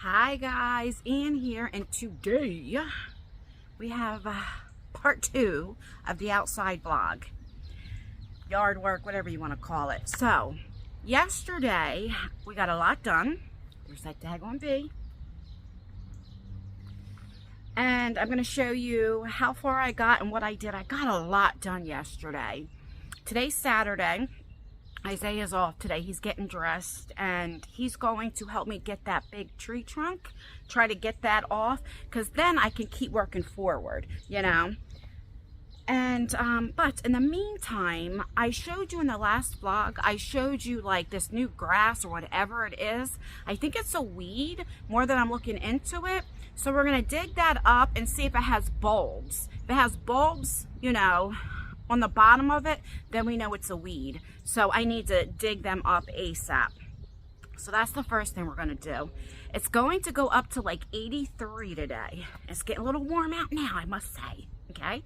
Hi guys, Ann here, and today we have part 2 of the outside vlog, yard work, whatever you want to call it. So yesterday we got a lot done. There's that daggone bee, and I'm going to show you how far I got and what I did. I got a lot done yesterday. Today's Saturday. Isaiah's off today. He's getting dressed and he's going to help me get that big tree trunk, try to get that off, because then I can keep working forward, you know. And but in the meantime, I showed you in the last vlog, I showed you like this new grass or whatever it is. I think it's a weed more than I'm looking into it. So we're gonna dig that up and see if it has bulbs. If it has bulbs, you know, on the bottom of it, then we know it's a weed. So I need to dig them up ASAP. So that's the first thing we're going to do. It's going to go up to like 83 today. It's getting a little warm out now, I must say. Okay.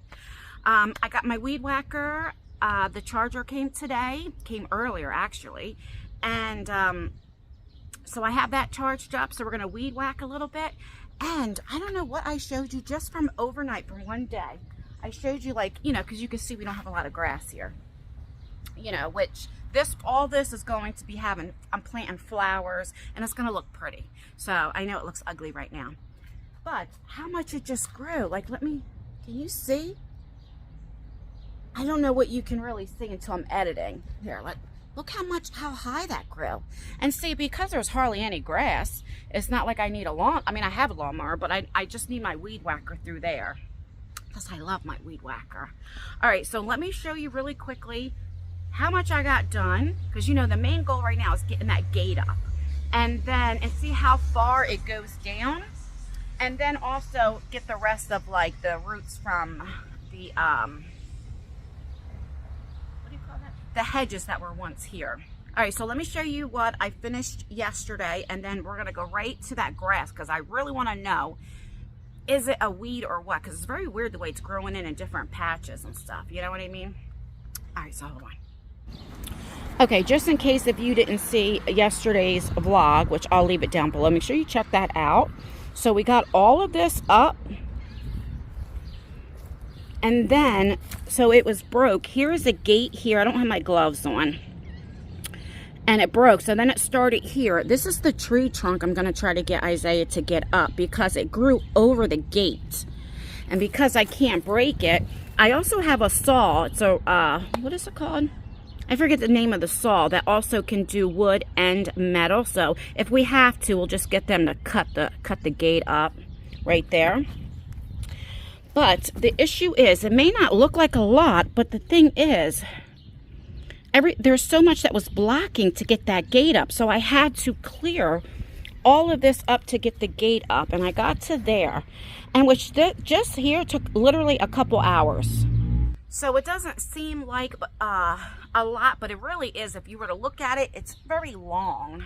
I got my weed whacker. The charger came today. Came earlier, actually. And so I have that charged up. So we're going to weed whack a little bit. And I don't know what I showed you just from overnight, from one day. I showed you, like, you know, because you can see we don't have a lot of grass here, you know, which all this is going to be having. I'm planting flowers and it's going to look pretty. So I know it looks ugly right now, but how much it just grew. Like, can you see? I don't know what you can really see until I'm editing. Here, look how high that grew. And see, because there's hardly any grass, it's not like I need a lawn. I mean, I have a lawnmower, but I just need my weed whacker through there. I love my weed whacker. All right, so let me show you really quickly how much I got done, because you know the main goal right now is getting that gate up, and see how far it goes down, and then also get the rest of like the roots from the what do you call that? The hedges that were once here. All right, so let me show you what I finished yesterday, and then we're gonna go right to that grass because I really want to know, is it a weed or what? Because it's very weird the way it's growing in different patches and stuff. You know what I mean? All right, so hold on. Okay, just in case if you didn't see yesterday's vlog, which I'll leave it down below, make sure you check that out. So we got all of this up. And then, so it was broke. Here is a gate here. I don't have my gloves on. And it broke, so then it started here. This is the tree trunk I'm gonna try to get Isaiah to get up because it grew over the gate. And because I can't break it, I also have a saw. It's a, what is it called? I forget the name of the saw that also can do wood and metal. So if we have to, we'll just get them to cut the gate up right there. But the issue is, it may not look like a lot, but the thing is, there's so much that was blocking to get that gate up, so I had to clear all of this up to get the gate up, and I got to there, and which just here took literally a couple hours. So it doesn't seem like a lot, but it really is. If you were to look at it, it's very long.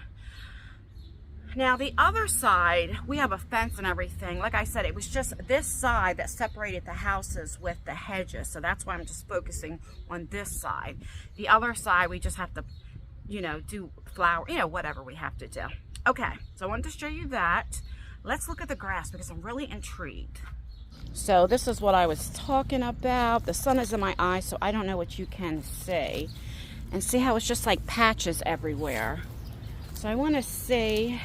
Now the other side, we have a fence and everything. Like I said, it was just this side that separated the houses with the hedges. So that's why I'm just focusing on this side. The other side, we just have to, you know, do flower, you know, whatever we have to do. Okay, so I wanted to show you that. Let's look at the grass because I'm really intrigued. So this is what I was talking about. The sun is in my eyes, so I don't know what you can see. And see how it's just like patches everywhere. So I want to see,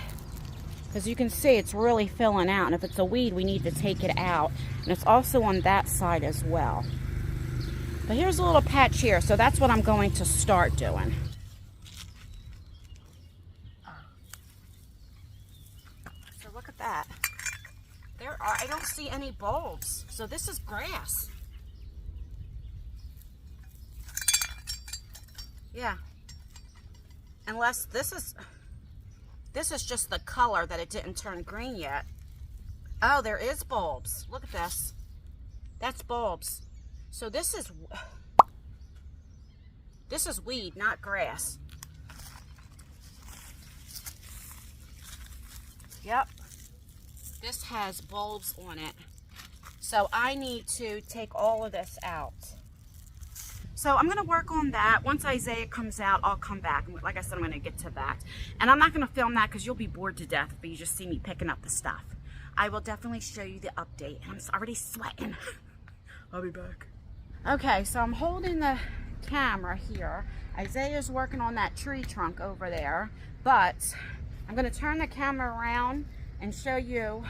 because you can see it's really filling out, and if it's a weed we need to take it out, and it's also on that side as well. But here's a little patch here, so that's what I'm going to start doing. So look at that. I don't see any bulbs, so this is grass. Yeah, unless this is just the color that it didn't turn green yet. Oh, there is bulbs. Look at this. That's bulbs. So this is weed, not grass. Yep. This has bulbs on it. So I need to take all of this out. So I'm going to work on that. Once Isaiah comes out, I'll come back. And like I said, I'm going to get to that. And I'm not going to film that because you'll be bored to death if you just see me picking up the stuff. I will definitely show you the update. And I'm already sweating. I'll be back. Okay, so I'm holding the camera here. Isaiah's working on that tree trunk over there. But I'm going to turn the camera around and show you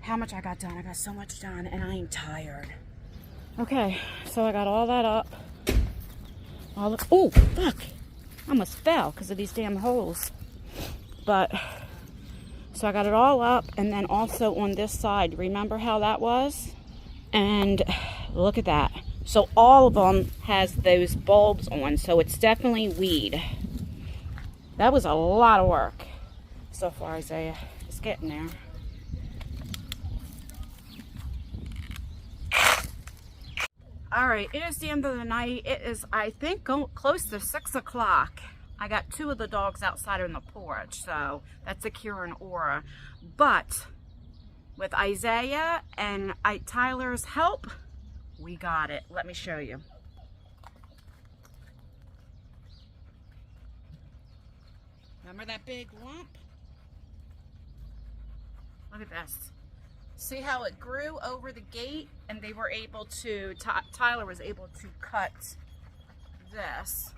how much I got done. I got so much done and I am tired. Okay, so I got all that up. Oh, fuck. I almost fell because of these damn holes. But, so I got it all up, and then also on this side, remember how that was? And look at that. So all of them has those bulbs on, so it's definitely weed. That was a lot of work so far, Isaiah. It's getting there. All right, it is the end of the night. It is, I think, close to 6 o'clock. I got 2 of the dogs outside on the porch, so that's Akira and Aura. But with Isaiah and Tyler's help, we got it. Let me show you. Remember that big lump? Look at this. See how it grew over the gate, and they were able to, Tyler was able to cut this.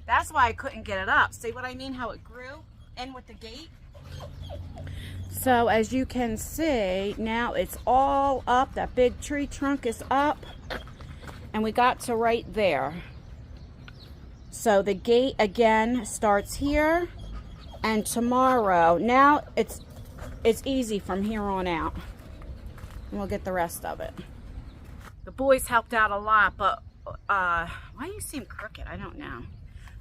That's why I couldn't get it up. See what I mean? How it grew in with the gate? So as you can see, now it's all up. That big tree trunk is up, and we got to right there. So the gate again starts here, and tomorrow, now it's easy from here on out. And we'll get the rest of it. The boys helped out a lot, but why do you seem crooked? I don't know.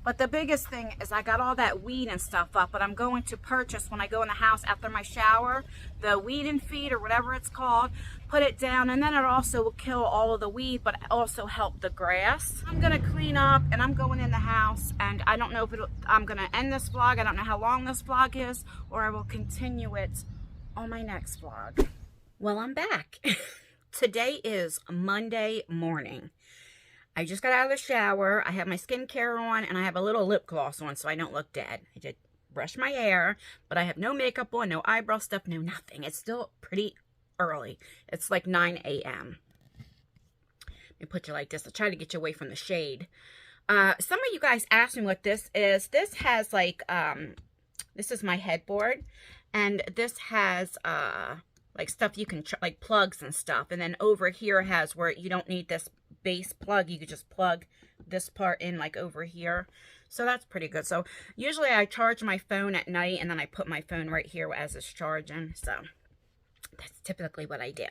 But the biggest thing is I got all that weed and stuff up, but I'm going to purchase, when I go in the house after my shower, the weed and feed or whatever it's called, put it down, and then it also will kill all of the weed, but also help the grass. I'm gonna clean up, and I'm going in the house, and I don't know if I'm gonna end this vlog. I don't know how long this vlog is, or I will continue it on my next vlog. Well, I'm back. Today is Monday morning. I just got out of the shower. I have my skincare on, and I have a little lip gloss on so I don't look dead. I did brush my hair, but I have no makeup on, no eyebrow stuff, no nothing. It's still pretty early. It's like 9 a.m. Let me put you like this. I'll try to get you away from the shade. Some of you guys asked me what this is. This has like, this is my headboard, and this has like stuff you can, like plugs and stuff. And then over here has where you don't need this base plug. You could just plug this part in like over here. So that's pretty good. So usually I charge my phone at night, and then I put my phone right here as it's charging. So that's typically what I do.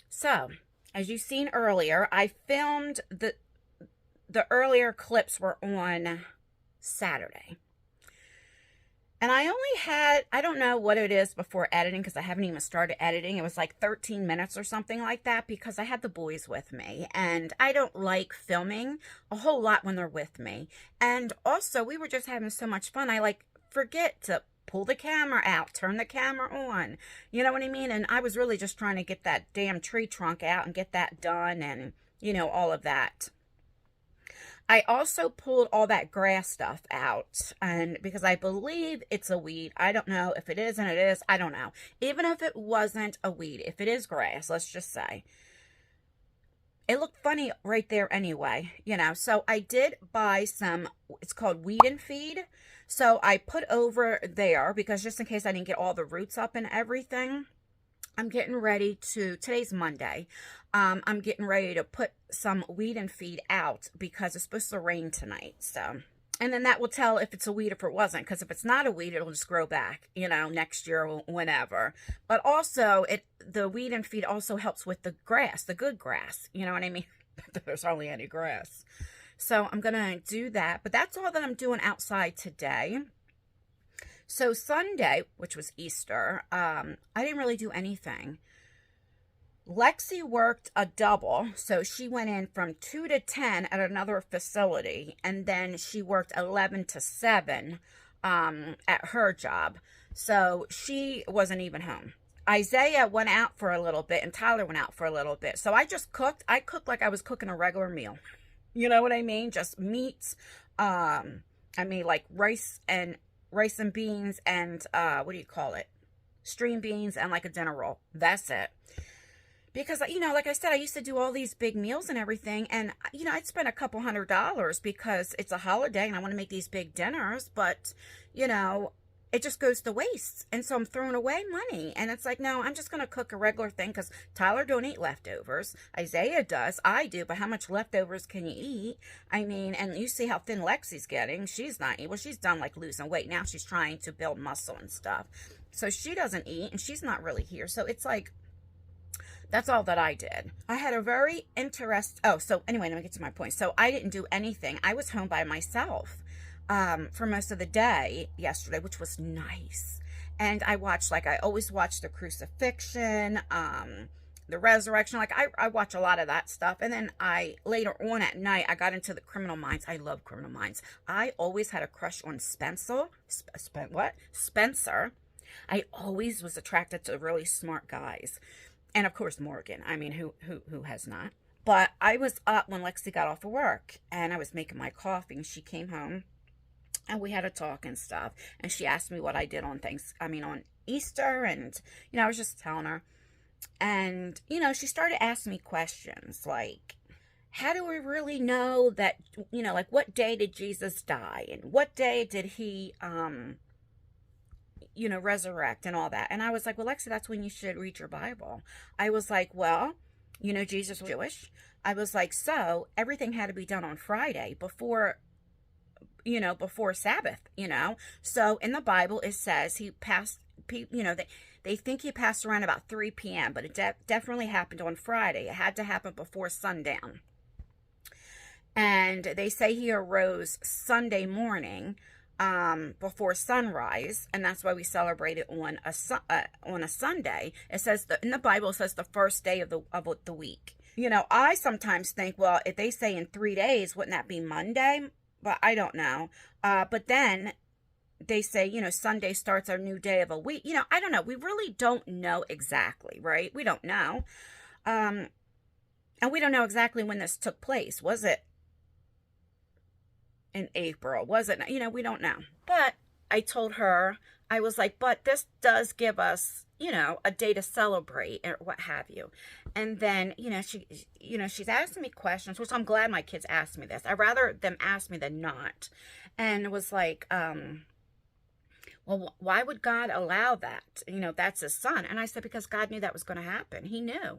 So as you've seen earlier, I filmed the earlier clips were on Saturday. And I only had, I don't know what it is before editing, because I haven't even started editing. It was like 13 minutes or something like that, because I had the boys with me. And I don't like filming a whole lot when they're with me. And also, we were just having so much fun. I like forget to pull the camera out, turn the camera on. You know what I mean? And I was really just trying to get that damn tree trunk out and get that done, and, you know, all of that. I also pulled all that grass stuff out, and because I believe it's a weed. I don't know if it is, and it is. I don't know. Even if it wasn't a weed, if it is grass, let's just say, it looked funny right there anyway, you know. So I did buy some, it's called weed and feed. So I put over there, because just in case I didn't get all the roots up and everything, I'm getting ready to, today's Monday, I'm getting ready to put some weed and feed out, because it's supposed to rain tonight. So, and then that will tell if it's a weed, if it wasn't, because if it's not a weed, it'll just grow back, you know, next year or whenever. But also, the weed and feed also helps with the grass, the good grass, you know what I mean? There's hardly any grass. So I'm going to do that, but that's all that I'm doing outside today. So Sunday, which was Easter, I didn't really do anything. Lexi worked a double, so she went in from 2 to 10 at another facility, and then she worked 11 to 7 at her job. So she wasn't even home. Isaiah went out for a little bit and Tyler went out for a little bit. So I just cooked. I cooked like I was cooking a regular meal. You know what I mean? Just meats. I mean, like rice and beans and what do you call it? String beans and like a dinner roll. That's it. Because, you know, like I said, I used to do all these big meals and everything. And, you know, I'd spend a couple $100 because it's a holiday and I want to make these big dinners. But, you know, it just goes to waste. And so I'm throwing away money. And it's like, no, I'm just going to cook a regular thing because Tyler don't eat leftovers. Isaiah does. I do. But how much leftovers can you eat? I mean, and you see how thin Lexi's getting. She's not eating. Well, she's done like losing weight. Now she's trying to build muscle and stuff. So she doesn't eat and she's not really here. So it's like, that's all that I did. I had a very so anyway, let me get to my point. So I didn't do anything. I was home by myself for most of the day yesterday, which was nice. And I watched, like I always watch the crucifixion, the resurrection. Like I watch a lot of that stuff. And then later on at night, I got into the Criminal Minds. I love Criminal Minds. I always had a crush on Spencer. Spencer. I always was attracted to really smart guys. And of course, Morgan. I mean, who has not? But I was up when Lexi got off of work and I was making my coffee and she came home and we had a talk and stuff. And she asked me what I did on on Easter. And, you know, I was just telling her. And, you know, she started asking me questions like, how do we really know that, you know, like what day did Jesus die? And what day did he, you know, resurrect and all that. And I was like, well, Lexi, that's when you should read your Bible. I was like, well, you know, Jesus was Jewish. I was like, so everything had to be done on Friday before Sabbath, you know. So in the Bible, it says he passed, you know, they think he passed around about 3 p.m., but it definitely happened on Friday. It had to happen before sundown. And they say he arose Sunday morning, before sunrise, and that's why we celebrate it on a Sunday. It says in the Bible, it says the first day of the week. You know, I sometimes think, well, if they say in 3 days, wouldn't that be Monday? But I don't know. But then they say, you know, Sunday starts our new day of a week. You know, I don't know. We really don't know exactly, right? We don't know. And we don't know exactly when this took place. Was it in April? Was it, you know, we don't know. But I told her, I was like, but this does give us, you know, a day to celebrate or what have you. And then, you know, she's asking me questions, which I'm glad my kids asked me this. I'd rather them ask me than not. And it was like, well, why would God allow that? You know, that's his son. And I said, because God knew that was going to happen. He knew.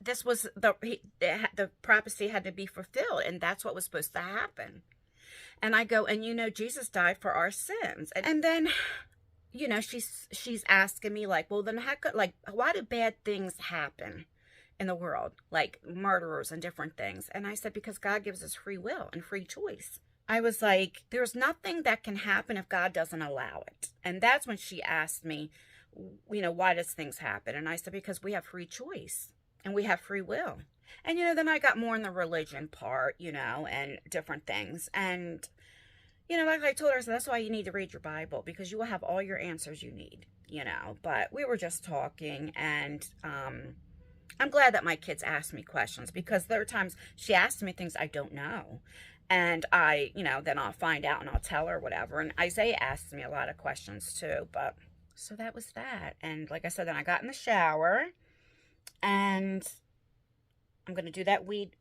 This was the prophecy had to be fulfilled, and that's what was supposed to happen. And I go, and you know, Jesus died for our sins. And then, you know, she's asking me like, well, then how could, like, why do bad things happen in the world, like murderers and different things? And I said, because God gives us free will and free choice. I was like, there's nothing that can happen if God doesn't allow it. And that's when she asked me, you know, why does things happen? And I said, because we have free choice. And we have free will. And, you know, then I got more in the religion part, you know, and different things. And, you know, like I told her, so that's why you need to read your Bible, because you will have all your answers you need, you know. But we were just talking, and I'm glad that my kids asked me questions, because there are times she asks me things I don't know. And I, you know, then I'll find out and I'll tell her whatever. And Isaiah asked me a lot of questions too. But so that was that. And like I said, then I got in the shower. And I'm going to do that weed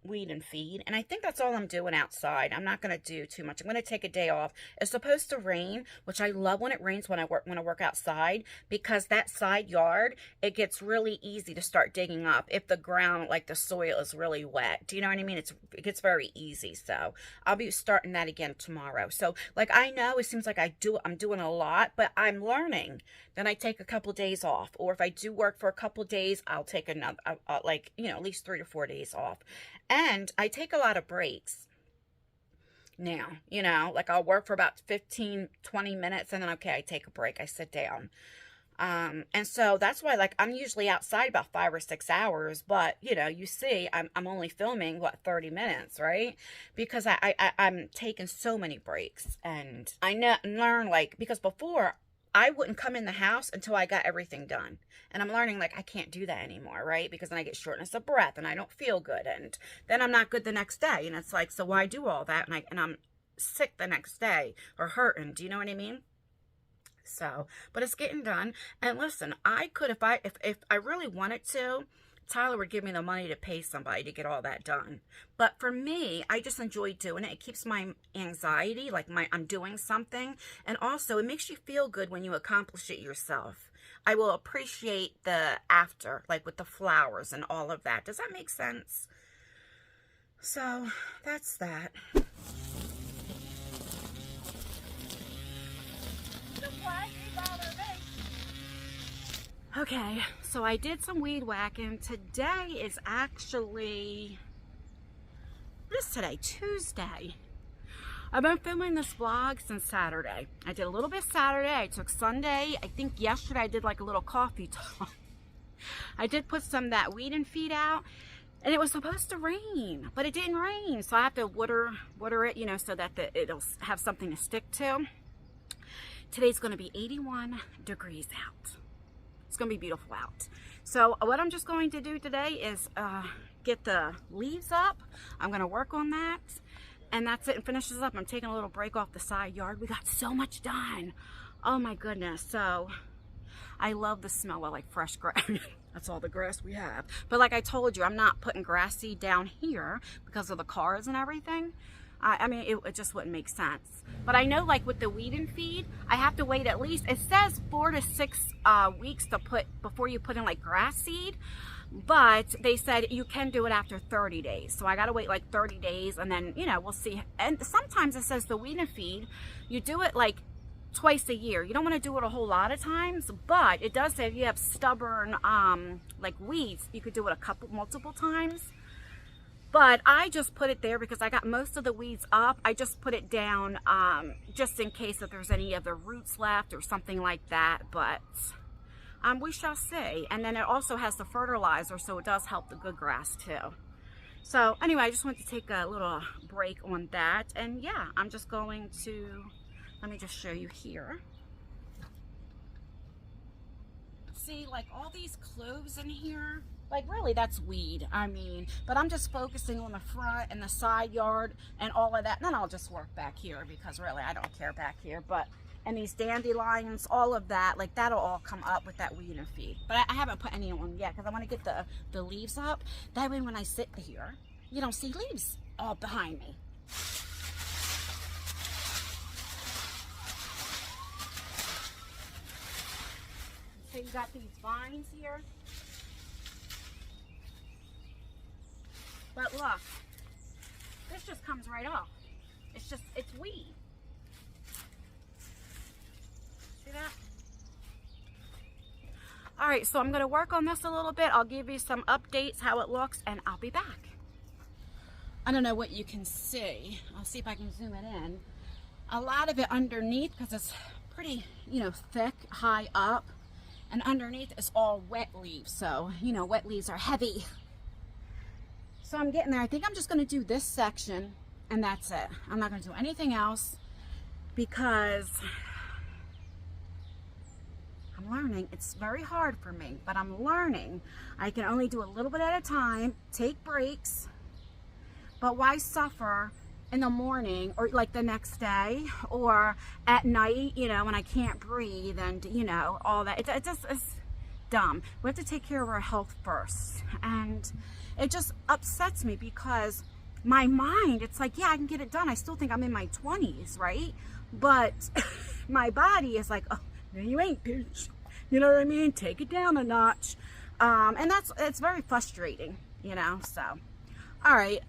and feed. And I think that's all I'm doing outside. I'm not going to do too much. I'm going to take a day off. It's supposed to rain, which I love when it rains when I work outside, because that side yard, it gets really easy to start digging up if the ground, like the soil, is really wet. Do you know what I mean? It gets very easy. So I'll be starting that again tomorrow. So like, I know it seems like I'm doing a lot, but I'm learning. Then I take a couple days off, or if I do work for a couple days, I'll take another, like, you know, at least 3 to 4 days off. And I take a lot of breaks now, you know, like I'll work for about 15, 20 minutes and then, okay, I take a break. I sit down. And so that's why, like, I'm usually outside about 5 or 6 hours, but you know, you see, I'm only filming, what, 30 minutes, right? Because I'm taking so many breaks, and I learn, like, because before I wouldn't come in the house until I got everything done. And I'm learning like I can't do that anymore, right? Because then I get shortness of breath and I don't feel good, and then I'm not good the next day. And it's like, so why do all that? And I'm sick the next day or hurting. Do you know what I mean? So, but it's getting done. And listen, I could, if I really wanted to, Tyler would give me the money to pay somebody to get all that done. But for me, I just enjoy doing it. It keeps my anxiety, like I'm doing something. And also it makes you feel good when you accomplish it yourself. I will appreciate the after, like with the flowers and all of that. Does that make sense? So that's that. Okay, so I did some weed whacking. Today is actually, what is today? Tuesday. I've been filming this vlog since Saturday. I did a little bit Saturday. I took Sunday. I think yesterday I did like a little coffee talk. I did put some of that weed and feed out, and it was supposed to rain, but it didn't rain. So I have to water it, you know, so that it'll have something to stick to. Today's going to be 81 degrees out. It's going to be beautiful out. So what I'm just going to do today is get the leaves up. I'm going to work on that. And that's it. And finish this up. I'm taking a little break off the side yard. We got so much done. Oh my goodness. So I love the smell of like fresh grass. That's all the grass we have. But like I told you, I'm not putting grass seed down here because of the cars and everything. I mean, it just wouldn't make sense. But I know, like with the weed and feed, I have to wait at least, it says 4 to 6 weeks to put, before you put in like grass seed. But they said you can do it after 30 days. So I got to wait like 30 days and then, you know, we'll see. And sometimes it says the weed and feed, you do it like twice a year. You don't want to do it a whole lot of times, but it does say if you have stubborn, like weeds, you could do it multiple times. But I just put it there because I got most of the weeds up. I just put it down just in case if there's any other roots left or something like that. But we shall see. And then it also has the fertilizer, so it does help the good grass too. So anyway, I just wanted to take a little break on that. And yeah, I'm just going to, let me just show you here. See, like all these cloves in here, like really that's weed, I mean, but I'm just focusing on the front and the side yard and all of that. And then I'll just work back here because really I don't care back here. But, and these dandelions, all of that, like that'll all come up with that weed and feed. But I haven't put any on yet because I want to get the leaves up. That way when I sit here, you don't see leaves all behind me. So you got these vines here. But look, this just comes right off. It's weed. See that? All right, so I'm gonna work on this a little bit. I'll give you some updates, how it looks, and I'll be back. I don't know what you can see. I'll see if I can zoom it in. A lot of it underneath, because it's pretty, you know, thick, high up. And underneath is all wet leaves. So, you know, wet leaves are heavy. So I'm getting there. I think I'm just going to do this section and that's it. I'm not going to do anything else because I'm learning. It's very hard for me, but I'm learning. I can only do a little bit at a time, take breaks, but why suffer in the morning or like the next day or at night, you know, when I can't breathe and, you know, all that. It just is dumb. We have to take care of our health first. And it just upsets me because my mind, it's like, yeah, I can get it done. I still think I'm in my 20s, right? But my body is like, oh, no, you ain't, bitch. You know what I mean? Take it down a notch. And it's very frustrating, you know, so. All right,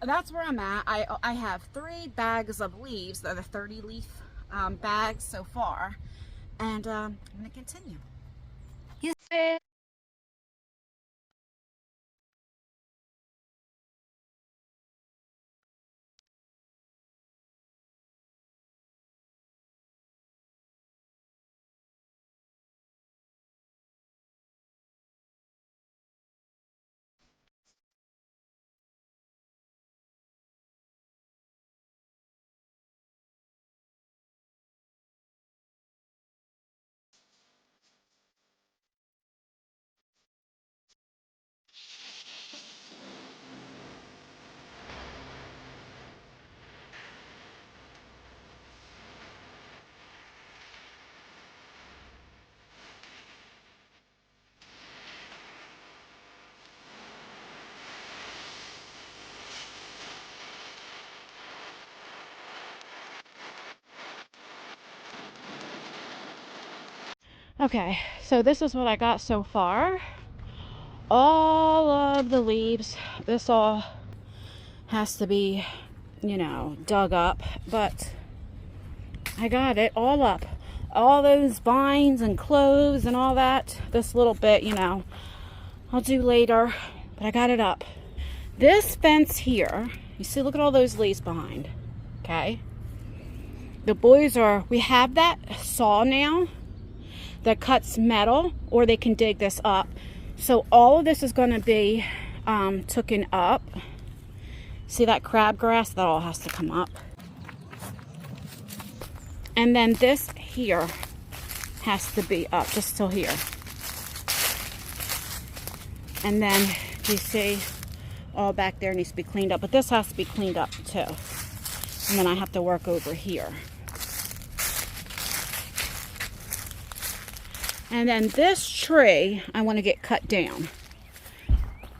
that's where I'm at. I have 3 bags of leaves. They're the 30 leaf bags so far. And I'm going to continue. Yes. Okay, so this is what I got so far. All of the leaves, this all has to be, you know, dug up, but I got it all up. All those vines and cloves and all that, this little bit, you know, I'll do later, but I got it up. This fence here, you see, look at all those leaves behind, okay? The boys we have that saw now that cuts metal, or they can dig this up. So all of this is going to be taken up. See that crabgrass? That all has to come up. And then this here has to be up, just till here. And then you see all back there needs to be cleaned up, but this has to be cleaned up too. And then I have to work over here. And then this tree I want to get cut down,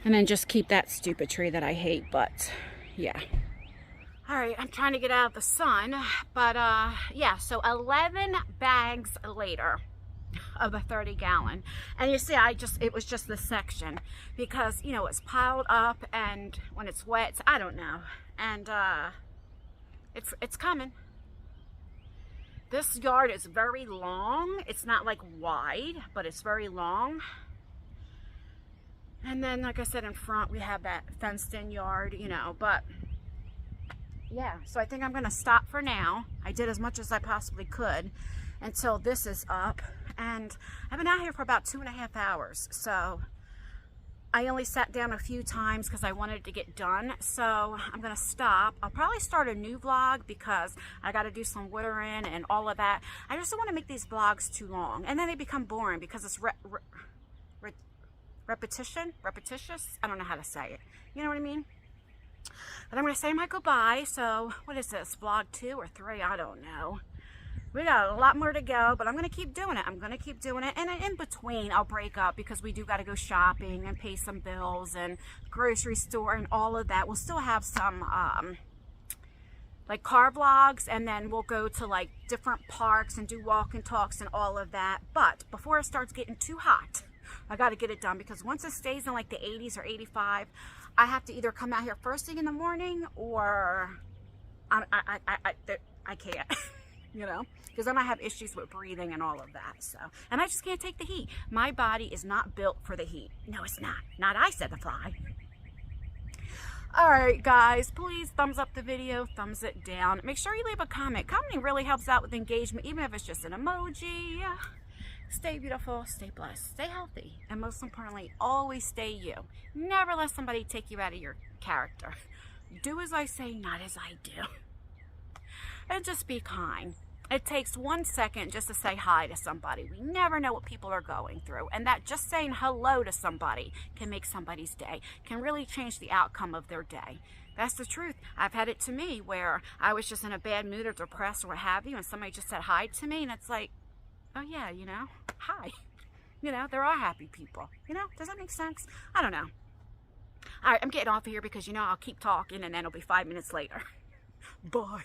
and then just keep that stupid tree that I hate. But yeah, all right, I'm trying to get out of the sun, but yeah, so 11 bags later of a 30-gallon. And you see, it was just this section, because, you know, it's piled up, and when it's wet, I don't know, and it's coming. This yard is very long. It's not like wide, but it's very long. And then, like I said, in front we have that fenced in yard, you know, but yeah, so I think I'm gonna stop for now. I did as much as I possibly could until this is up, and I've been out here for about 2.5 hours, so I only sat down a few times because I wanted to get done. So I'm gonna stop. I'll probably start a new vlog because I got to do some watering and all of that. I just don't want to make these vlogs too long, and then they become boring because it's repetitious. I don't know how to say it. You know what I mean? But I'm gonna say my goodbye. So what is this, vlog 2 or 3? I don't know. We got a lot more to go, but I'm going to keep doing it. I'm going to keep doing it. And in between, I'll break up because we do got to go shopping and pay some bills and grocery store and all of that. We'll still have some, like, car vlogs, and then we'll go to, like, different parks and do walk and talks and all of that. But before it starts getting too hot, I got to get it done, because once it stays in, like, the 80s or 85, I have to either come out here first thing in the morning, or I can't. You know, because then I have issues with breathing and all of that. So, and I just can't take the heat. My body is not built for the heat. No, it's not. Not I, said the fly. All right, guys, please thumbs up the video, thumbs it down. Make sure you leave a comment. Commenting really helps out with engagement, even if it's just an emoji. Stay beautiful, stay blessed, stay healthy, and most importantly, always stay you. Never let somebody take you out of your character. Do as I say, not as I do. And just be kind. It takes 1 second just to say hi to somebody. We never know what people are going through. And that just saying hello to somebody can make somebody's day, can really change the outcome of their day. That's the truth. I've had it to me where I was just in a bad mood or depressed or what have you, and somebody just said hi to me, and it's like, oh yeah, you know, hi. You know, there are happy people. You know, does that make sense? I don't know. All right, I'm getting off of here because, you know, I'll keep talking and then it'll be 5 minutes later. Bye.